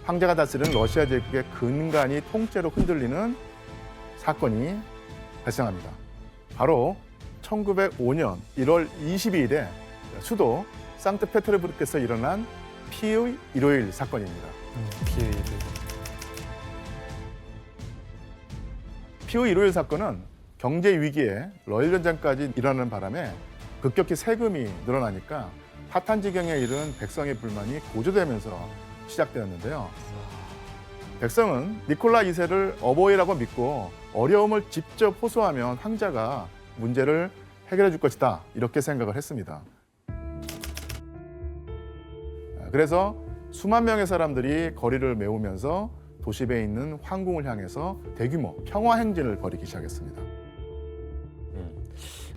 황제가 다스리는 러시아 제국의 근간이 통째로 흔들리는 사건이 발생합니다. 바로 1905년 1월 22일에 수도 상트페테르부르크에서 일어난 피의 일요일 사건입니다. 피해 일요일. 피의 일요일 사건은 경제 위기에 러일 전쟁까지 일어나는 바람에 급격히 세금이 늘어나니까 파탄지경에 이른 백성의 불만이 고조되면서 시작되었는데요. 백성은 니콜라 2세를 어버이라고 믿고 어려움을 직접 호소하면 황제가 문제를 해결해 줄 것이다 이렇게 생각을 했습니다. 그래서 수만 명의 사람들이 거리를 메우면서 도심에 있는 황궁을 향해서 대규모 평화 행진을 벌이기 시작했습니다.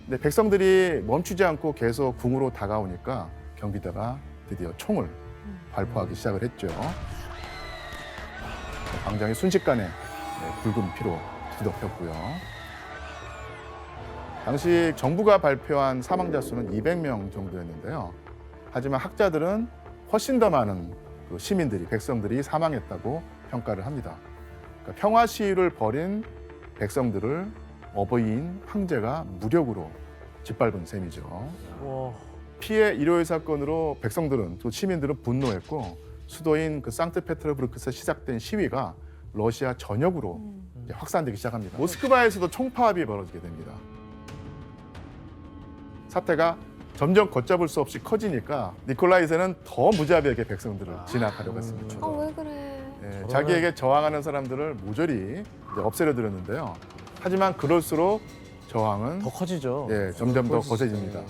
근데 백성들이 멈추지 않고 계속 궁으로 다가오니까 경비대가 드디어 총을 발포하기 시작을 했죠. 광장이 순식간에 붉은 피로 뒤덮였고요. 당시 정부가 발표한 사망자 수는 200명 정도였는데요. 하지만 학자들은 훨씬 더 많은 시민들이, 백성들이 사망했다고 평가를 합니다. 그러니까 평화 시위를 벌인 백성들을 어버이인 황제가 무력으로 짓밟은 셈이죠. 와. 피해 일요일 사건으로 백성들은, 또 시민들은 분노했고 수도인 상트페테르부르크에서 시작된 시위가 러시아 전역으로 이제 확산되기 시작합니다. 모스크바에서도 총파업이 벌어지게 됩니다. 사태가 점점 걷잡을 수 없이 커지니까 니콜라 2세는 더 무자비하게 백성들을 진압하려고 했습니다. 아, 왜 그래? 예, 자기에게 저항하는 사람들을 모조리 이제 없애려 들었는데요. 하지만 그럴수록 저항은 더 커지죠. 예, 점점 더 거세집니다.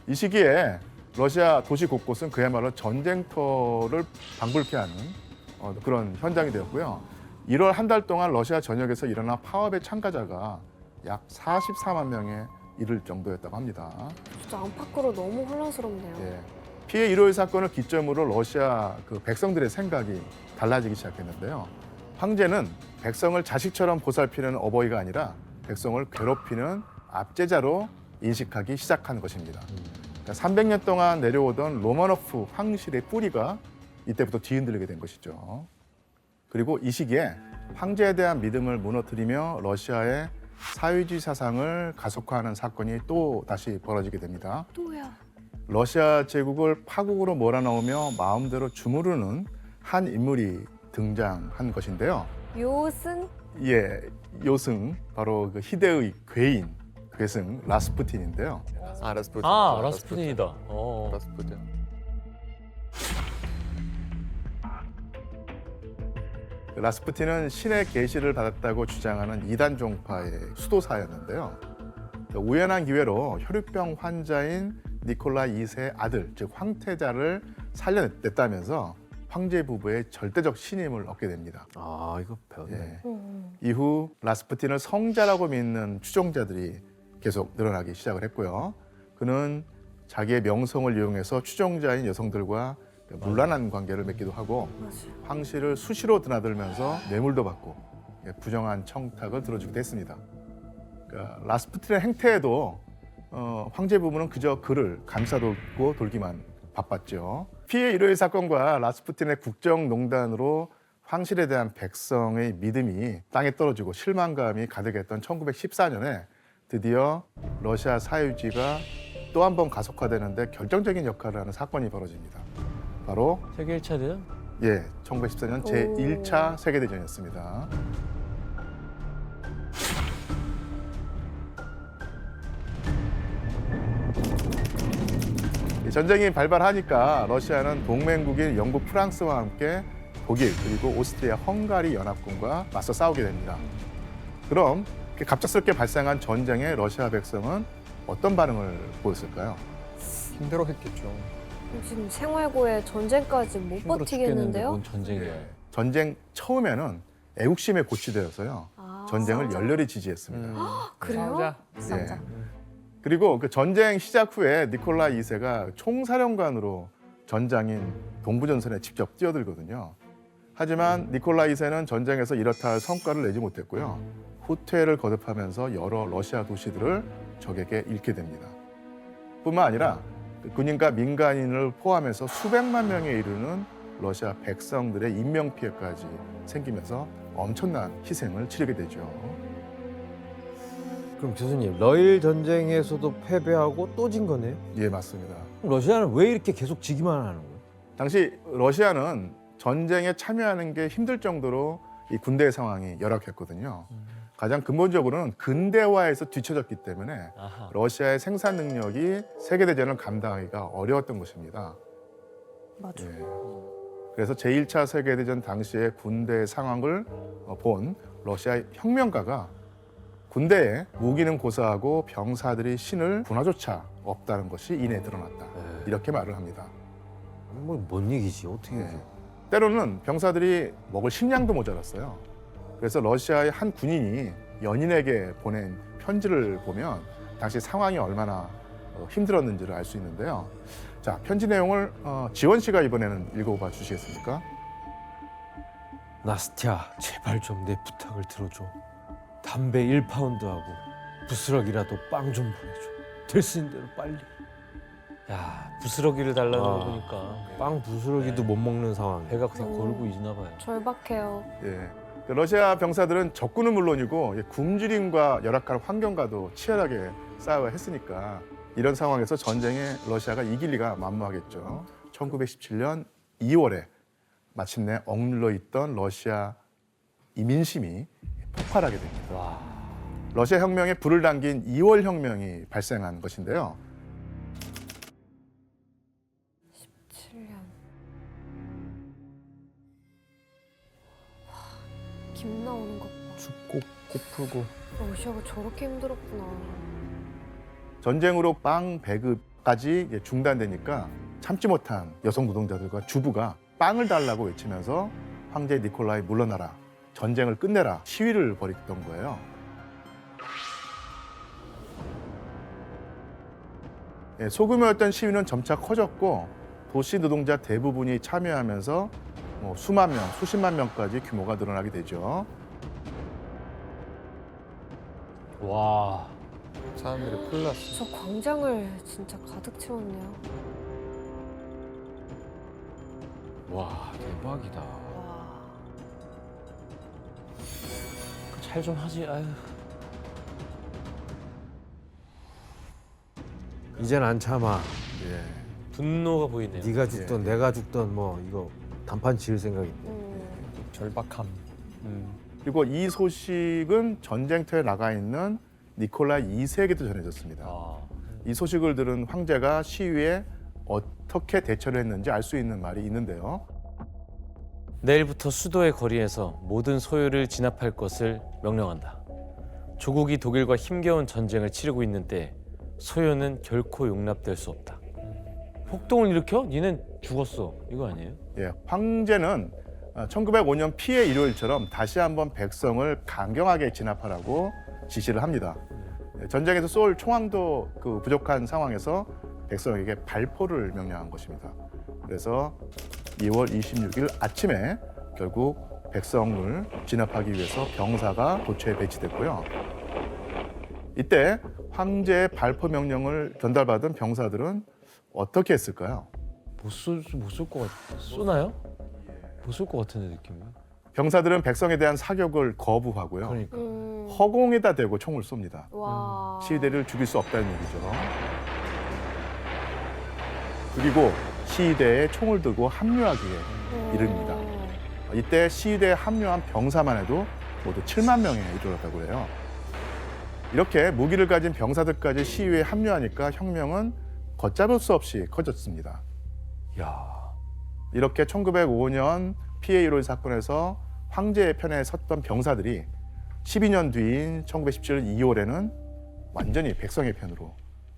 이 시기에 러시아 도시 곳곳은 그야말로 전쟁터를 방불케 하는 그런 현장이 되었고요. 1월 한 달 동안 러시아 전역에서 일어난 파업의 참가자가 약 44만 명에 이를 정도였다고 합니다. 진짜 안팎으로 너무 혼란스럽네요. 예, 피해 일요일 사건을 기점으로 러시아 백성들의 생각이 달라지기 시작했는데요. 황제는 백성을 자식처럼 보살피는 어버이가 아니라 백성을 괴롭히는 압제자로 인식하기 시작한 것입니다. 그러니까 300년 동안 내려오던 로마노프 황실의 뿌리가 이때부터 뒤흔들리게 된 것이죠. 그리고 이 시기에 황제에 대한 믿음을 무너뜨리며 러시아의 사회주의 사상을 가속화하는 사건이 또 다시 벌어지게 됩니다. 또야. 러시아 제국을 파국으로 몰아넣으며 마음대로 주무르는 한 인물이 등장한 것인데요. 요슨? 예, 요승, 바로 그 희대의 괴승 라스푸틴인데요. 아, 라스푸틴. 아, 라스푸틴이다. 라스푸틴. 라스푸틴은 신의 계시를 받았다고 주장하는 이단 종파의 수도사였는데요. 우연한 기회로 혈유병 환자인 니콜라 2세 아들, 즉 황태자를 살려냈다면서 황제 부부의 절대적 신임을 얻게 됩니다. 아, 이거 배웠네. 예. 이후 라스푸틴을 성자라고 믿는 추종자들이 계속 늘어나기 시작을 했고요. 그는 자기의 명성을 이용해서 추종자인 여성들과 문란한 관계를 맺기도 하고 맞아요. 황실을 수시로 드나들면서 뇌물도 받고 부정한 청탁을 들어주기도 했습니다. 그러니까 라스푸틴의 행태에도 황제 부부는 그저 그를 감싸돌고 돌기만 바빴죠. 피해 일요일 사건과 라스푸틴의 국정농단으로 황실에 대한 백성의 믿음이 땅에 떨어지고 실망감이 가득했던 1914년에 드디어 러시아 사회주의가 또 한 번 가속화되는데 결정적인 역할을 하는 사건이 벌어집니다. 바로 세계 1차 대전? 1914년 제1차 세계대전이었습니다. 이 전쟁이 발발하니까 러시아는 동맹국인 영국, 프랑스와 함께 독일 그리고 오스트리아, 헝가리 연합군과 맞서 싸우게 됩니다. 그럼 갑작스럽게 발생한 전쟁에 러시아 백성은 어떤 반응을 보였을까요? 힘들어했겠죠. 지금 생활고에 전쟁까지 못 힘들어 죽겠는데 버티겠는데요? 뭔 전쟁이야. 전쟁 처음에는 애국심에 고취되어서요. 아, 전쟁을 진짜? 열렬히 지지했습니다. 그래요? 예. 그리고 그 전쟁 시작 후에 니콜라 2세가 총사령관으로 전장인 동부전선에 직접 뛰어들거든요. 하지만 니콜라 2세는 전쟁에서 이렇다 할 성과를 내지 못했고요. 후퇴를 거듭하면서 여러 러시아 도시들을 적에게 잃게 됩니다. 뿐만 아니라 군인과 민간인을 포함해서 수백만 명에 이르는 러시아 백성들의 인명 피해까지 생기면서 엄청난 희생을 치르게 되죠. 그럼 교수님, 러일 전쟁에서도 패배하고 또 진 거네요? 예, 맞습니다. 그럼 러시아는 왜 이렇게 계속 지기만 하는 거예요? 당시 러시아는 전쟁에 참여하는 게 힘들 정도로 이 군대의 상황이 열악했거든요. 가장 근본적으로는 근대화에서 뒤처졌기 때문에 아하. 러시아의 생산 능력이 세계대전을 감당하기가 어려웠던 것입니다. 맞아. 예. 그래서 제1차 세계대전 당시의 군대의 상황을 본 러시아 혁명가가 군대에 무기는 고사하고 병사들이 신을 분화조차 없다는 것이 이내 드러났다. 이렇게 말을 합니다. 뭔 얘기지? 어떻게 예. 해서? 때로는 병사들이 먹을 식량도 모자랐어요. 그래서 러시아의 한 군인이 연인에게 보낸 편지를 보면 당시 상황이 얼마나 힘들었는지를 알 수 있는데요. 자, 편지 내용을 지원 씨가 이번에는 읽어봐 주시겠습니까? 나스티아, 제발 좀 내 부탁을 들어줘. 담배 1파운드하고 부스럭이라도 빵 좀 보내줘. 될 수 있는 대로 빨리. 야, 부스러기를 달라는 아. 거 보니까 빵 부스러기도 네. 못 먹는 상황. 배가 그냥 골고 있나 봐요. 절박해요. 예. 그 러시아 병사들은 적군은 물론이고 굶주림과 열악한 환경과도 치열하게 싸워야 했으니까 이런 상황에서 전쟁에 러시아가 이길 리가 만무하겠죠. 1917년 2월에 마침내 억눌러 있던 러시아 이 민심이 폭발하게 됩니다. 와. 러시아 혁명에 불을 당긴 2월 혁명이 발생한 것인데요. 7년. 김 나오는 것 봐. 춥고 코 풀고. 러시아가 저렇게 힘들었구나. 전쟁으로 빵 배급까지 중단되니까 참지 못한 여성 노동자들과 주부가 빵을 달라고 외치면서 황제 니콜라이 물러나라, 전쟁을 끝내라 시위를 벌였던 거예요. 예, 소규모였던 시위는 점차 커졌고 도시 노동자 대부분이 참여하면서 수만 명, 수십만 명까지 규모가 늘어나게 되죠. 와. 사람들이 풀났어. 저 광장을 진짜 가득 채웠네요. 와, 대박이다. 와. 잘 좀 하지. 아유. 이젠 안 참아. 예. 분노가 보이네요. 네가 죽던 내가 죽던 뭐 이거 단판 지을 생각인데. 절박함. 그리고 이 소식은 전쟁터에 나가 있는 니콜라이 2세에게도 전해졌습니다. 아. 이 소식을 들은 황제가 시위에 어떻게 대처를 했는지 알 수 있는 말이 있는데요. 내일부터 수도의 거리에서 모든 소유를 진압할 것을 명령한다. 조국이 독일과 힘겨운 전쟁을 치르고 있는 때 소유는 결코 용납될 수 없다. 폭동을 일으켜? 니넨 죽었어. 이거 아니에요? 예, 황제는 1905년 피해 일요일처럼 다시 한번 백성을 강경하게 진압하라고 지시를 합니다. 예, 전쟁에서 쏠 총황도 부족한 상황에서 백성에게 발포를 명령한 것입니다. 그래서 2월 26일 아침에 결국 백성을 진압하기 위해서 병사가 도처에 배치됐고요. 이때 황제의 발포 명령을 전달받은 병사들은 어떻게 했을까요? 못쏠 것 같아. 쏘나요? 못 쏠 것 같은데 느낌이. 병사들은 백성에 대한 사격을 거부하고요. 그러니까. 허공에다 대고 총을 쏩니다. 와. 시위대를 죽일 수 없다는 얘기죠. 그리고 시위대에 총을 들고 합류하기에 이릅니다. 이때 시위대에 합류한 병사만 해도 모두 7만 명에 이르렀다고 해요. 이렇게 무기를 가진 병사들까지 시위에 합류하니까 혁명은 걷잡을 수 없이 커졌습니다. 야. 이렇게 1905년 피해 일요일 사건에서 황제의 편에 섰던 병사들이 12년 뒤인 1917년 2월에는 완전히 백성의 편으로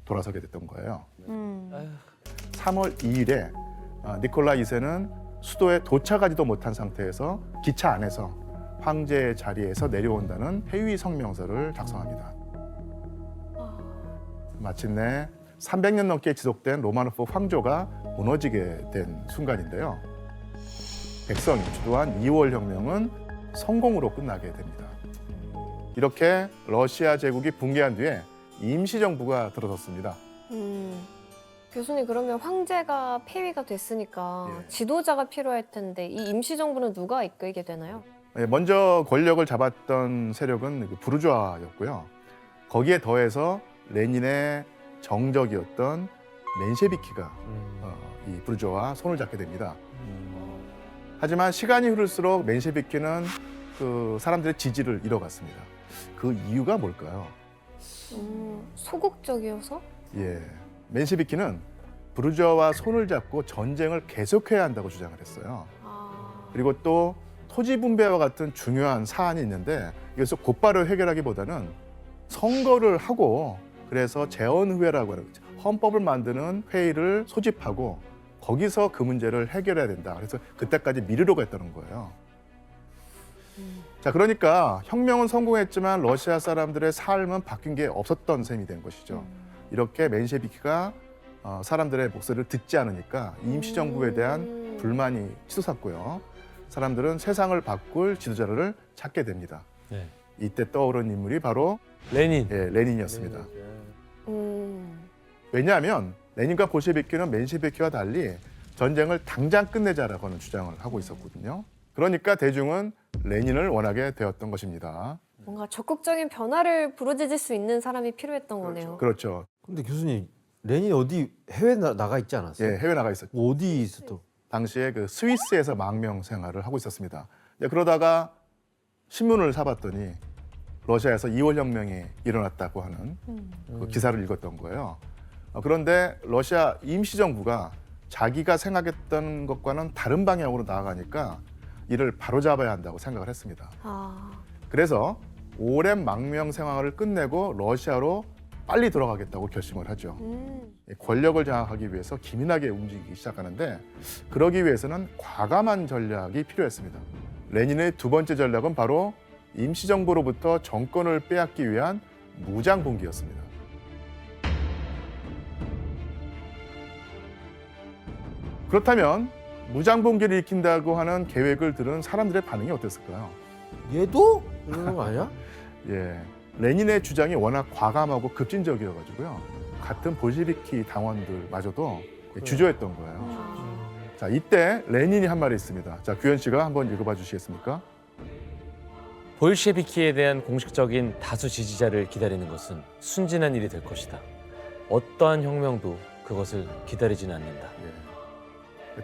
돌아서게 됐던 거예요. 3월 2일에 니콜라 2세는 수도에 도착하지도 못한 상태에서 기차 안에서 황제의 자리에서 내려온다는 회의 성명서를 작성합니다. 마침내 300년 넘게 지속된 로마노프 황조가 무너지게 된 순간인데요. 백성이 주도한 2월 혁명은 성공으로 끝나게 됩니다. 이렇게 러시아 제국이 붕괴한 뒤에 임시정부가 들어섰습니다. 교수님 그러면 황제가 폐위가 됐으니까 예. 지도자가 필요할 텐데 이 임시정부는 누가 이끌게 되나요? 예, 먼저 권력을 잡았던 세력은 그 부르주아였고요. 거기에 더해서 레닌의 정적이었던 멘셰비키가 이 부르주아와 손을 잡게 됩니다. 하지만 시간이 흐를수록 멘셰비키는 그 사람들의 지지를 잃어갔습니다. 그 이유가 뭘까요? 소극적이어서? 예, 멘셰비키는 부르주아와 손을 잡고 전쟁을 계속해야 한다고 주장을 했어요. 그리고 또 토지 분배와 같은 중요한 사안이 있는데 이것을 곧바로 해결하기보다는 선거를 하고 그래서 재헌의회라고 하는 헌법을 만드는 회의를 소집하고 거기서 그 문제를 해결해야 된다. 그래서 그때까지 미루려고 했다는 거예요. 자, 그러니까 혁명은 성공했지만 러시아 사람들의 삶은 바뀐 게 없었던 셈이 된 것이죠. 이렇게 멘셰비키가 사람들의 목소리를 듣지 않으니까 임시정부에 대한 불만이 치솟았고요. 사람들은 세상을 바꿀 지도자를 찾게 됩니다. 네. 이때 떠오른 인물이 바로 레닌. 레닌이었습니다. 왜냐하면 레닌과 볼셰비키는 멘셰비키와 달리 전쟁을 당장 끝내자라고 하는 주장을 하고 있었거든요. 그러니까 대중은 레닌을 원하게 되었던 것입니다. 뭔가 적극적인 변화를 부르짖을 수 있는 사람이 필요했던 거네요. 그렇죠. 근데 교수님, 레닌이 어디 해외 나가 있지 않았어요? 예, 해외 나가 있었죠. 어디 있었어? 당시에 그 스위스에서 망명 생활을 하고 있었습니다. 그러다가 신문을 사봤더니 러시아에서 2월 혁명이 일어났다고 하는 그 기사를 읽었던 거예요. 그런데 러시아 임시정부가 자기가 생각했던 것과는 다른 방향으로 나아가니까 이를 바로잡아야 한다고 생각을 했습니다. 그래서 오랜 망명 생활을 끝내고 러시아로 빨리 돌아가겠다고 결심을 하죠. 권력을 장악하기 위해서 기민하게 움직이기 시작하는데 그러기 위해서는 과감한 전략이 필요했습니다. 레닌의 두 번째 전략은 바로 임시정부로부터 정권을 빼앗기 위한 무장봉기였습니다. 그렇다면 무장봉기를 일으킨다고 하는 계획을 들은 사람들의 반응이 어땠을까요? 얘도? 이러는 거 아니야? 예, 레닌의 주장이 워낙 과감하고 급진적이어가지고요. 같은 볼셰비키 당원들마저도 주저했던 거예요. 자, 이때 레닌이 한 말이 있습니다. 자, 규현 씨가 한번 읽어봐 주시겠습니까? 볼셰비키에 대한 공식적인 다수 지지자를 기다리는 것은 순진한 일이 될 것이다. 어떠한 혁명도 그것을 기다리지는 않는다.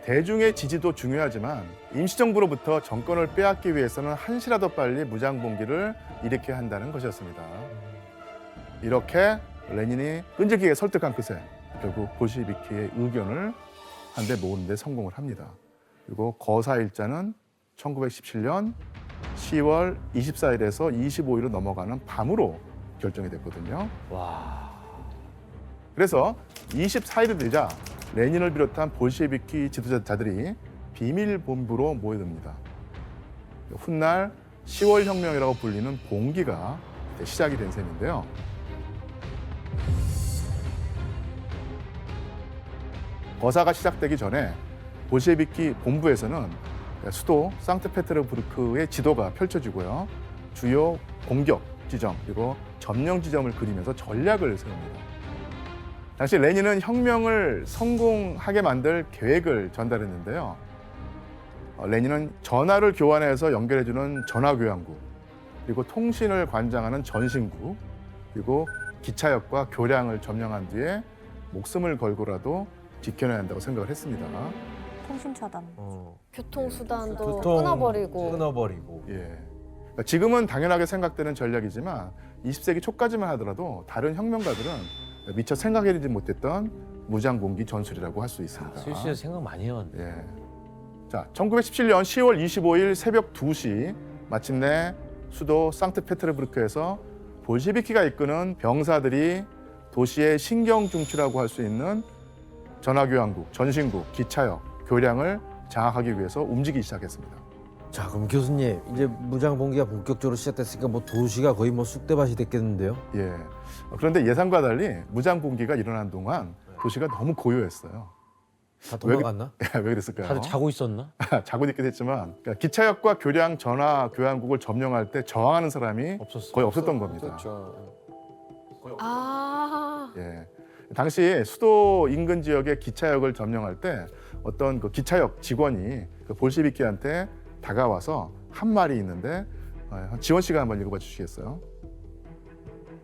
대중의 지지도 중요하지만 임시정부로부터 정권을 빼앗기 위해서는 한시라도 빨리 무장봉기를 일으켜야 한다는 것이었습니다. 이렇게 레닌이 끈질기게 설득한 끝에 결국 볼셰비키의 의견을 한데 모으는 데 성공을 합니다. 그리고 거사일자는 1917년 10월 24일에서 25일로 넘어가는 밤으로 결정이 됐거든요. 와. 그래서 24일이 되자 레닌을 비롯한 볼셰비키 지도자들이 비밀 본부로 모여듭니다. 훗날 10월 혁명이라고 불리는 봉기가 시작이 된 셈인데요. 거사가 시작되기 전에 볼셰비키 본부에서는 수도 상트페테르부르크의 지도가 펼쳐지고요. 주요 공격 지점 그리고 점령 지점을 그리면서 전략을 세웁니다. 당시 레닌은 혁명을 성공하게 만들 계획을 전달했는데요. 레닌은 전화를 교환해서 연결해주는 전화교환국, 그리고 통신을 관장하는 전신국, 그리고 기차역과 교량을 점령한 뒤에 목숨을 걸고라도 지켜내야 한다고 생각을 했습니다. 통신 차단. 교통수단도 교통 끊어버리고. 끊어버리고. 예. 그러니까 지금은 당연하게 생각되는 전략이지만 20세기 초까지만 하더라도 다른 혁명가들은 미처 생각해내지 못했던 무장봉기 전술이라고 할 수 있습니다. 실시에 생각 많이 해왔네. 예. 자, 1917년 10월 25일 새벽 2시 마침내 수도 상트페테르부르크에서 볼셰비키가 이끄는 병사들이 도시의 신경중추라고 할 수 있는 전화교환국, 전신국, 기차역, 교량을 장악하기 위해서 움직이기 시작했습니다. 자, 그럼 교수님, 이제 무장봉기가 본격적으로 시작됐으니까 뭐 도시가 거의 뭐 쑥대밭이 됐겠는데요? 예. 그런데 예상과 달리 무장봉기가 일어난 동안 도시가 너무 고요했어요. 다 도망갔나? 왜 그랬을까요? 다들 자고 있었나? 자고 있긴 했지만 그러니까 기차역과 교량 전화 교환국을 점령할 때 저항하는 사람이 없었어. 거의 없었던 겁니다. 그렇죠. 아, 예. 당시 수도 인근 지역의 기차역을 점령할 때 어떤 그 기차역 직원이 그 볼셰비키한테 다가와서 한 말이 있는데 지원 씨가 한번 읽어봐 주시겠어요?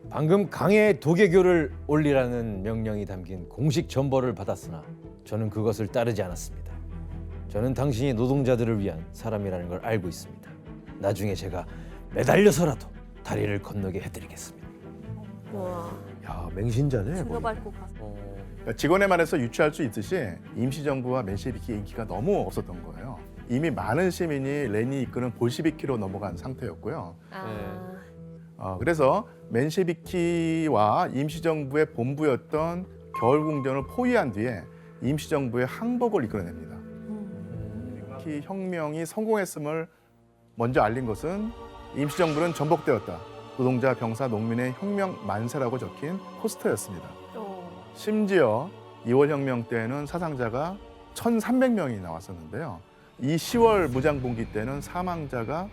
방금 강에 도개교를 올리라는 명령이 담긴 공식 전보를 받았으나 저는 그것을 따르지 않았습니다. 저는 당신이 노동자들을 위한 사람이라는 걸 알고 있습니다. 나중에 제가 매달려서라도 다리를 건너게 해드리겠습니다. 와, 야, 맹신자네. 들어밟고 가서. 그러니까 직원의 말에서 유추할 수 있듯이 임시정부와 맨셰비키의 인기가 너무 없었던 거예요. 이미 많은 시민이 레닌이 이끄는 볼시비키로 넘어간 상태였고요. 그래서 맨셰비키와 임시정부의 본부였던 겨울궁전을 포위한 뒤에 임시정부의 항복을 이끌어냅니다. 이 혁명이 성공했음을 먼저 알린 것은 임시정부는 전복되었다. 노동자, 병사, 농민의 혁명 만세라고 적힌 포스터였습니다. 심지어 2월 혁명 때는 사상자가 1,300명이 나왔었는데요. 이 10월 무장봉기 때는 사망자가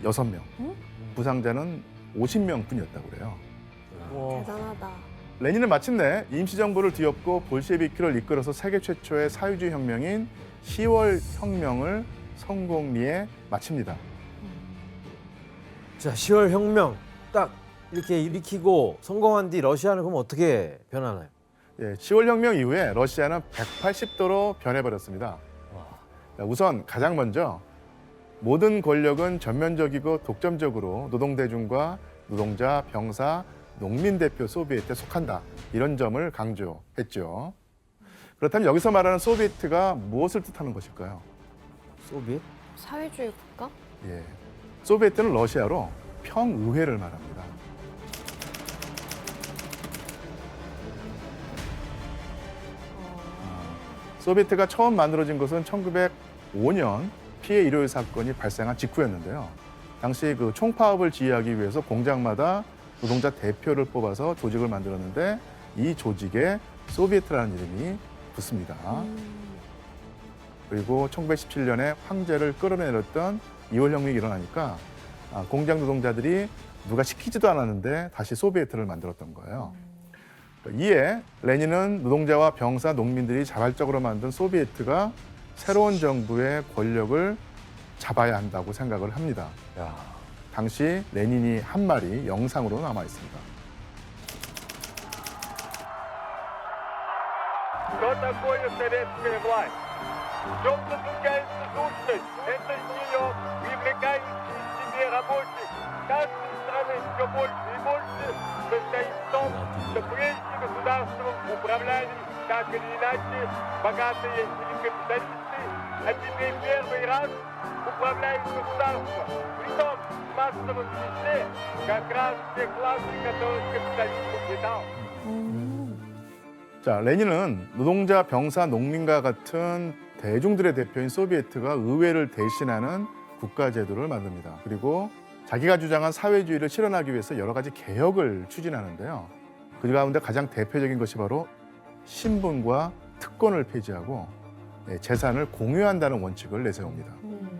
6명, 부상자는 50명 뿐이었다고 그래요. 대단하다. 레닌은 마침내 임시정부를 뒤엎고 볼셰비키를 이끌어서 세계 최초의 사회주의 혁명인 10월 혁명을 성공리에 마칩니다. 자, 10월 혁명 딱 이렇게 일으키고 성공한 뒤 러시아는 그럼 어떻게 변하나요? 예, 10월 혁명 이후에 러시아는 180도로 변해버렸습니다. 자, 우선 가장 먼저 모든 권력은 전면적이고 독점적으로 노동대중과 노동자, 병사, 농민 대표 소비에트에 속한다. 이런 점을 강조했죠. 그렇다면 여기서 말하는 소비에트가 무엇을 뜻하는 것일까요? 소비에트? 사회주의 국가? 예, 소비에트는 러시아로 평의회를 말합니다. 소비에트가 처음 만들어진 것은 1905년 피해 일요일 사건이 발생한 직후였는데요. 당시 그 총파업을 지휘하기 위해서 공장마다 노동자 대표를 뽑아서 조직을 만들었는데 이 조직에 소비에트라는 이름이 붙습니다. 그리고 1917년에 황제를 끌어내렸던 2월 혁명이 일어나니까 공장 노동자들이 누가 시키지도 않았는데 다시 소비에트를 만들었던 거예요. 이에 레닌은 노동자와 병사, 농민들이 자발적으로 만든 소비에트가 새로운 정부의 권력을 잡아야 한다고 생각을 합니다. 야, 당시 레닌이 한 말이 영상으로 남아 있습니다. Что такое советская власть? В чем заключается сущность? Это ее привлекающие к себе рабочих каждой страны все больше и больше состоит в том, что прежде государством управляли так или иначе богатые или капиталисты, а теперь первый раз управляют государством. Притом в массовом числе как раз те классы, которых капитализм угнетал. 자, 레닌은 노동자, 병사, 농민과 같은 대중들의 대표인 소비에트가 의회를 대신하는 국가제도를 만듭니다. 그리고 자기가 주장한 사회주의를 실현하기 위해서 여러 가지 개혁을 추진하는데요. 그 가운데 가장 대표적인 것이 바로 신분과 특권을 폐지하고 재산을 공유한다는 원칙을 내세웁니다.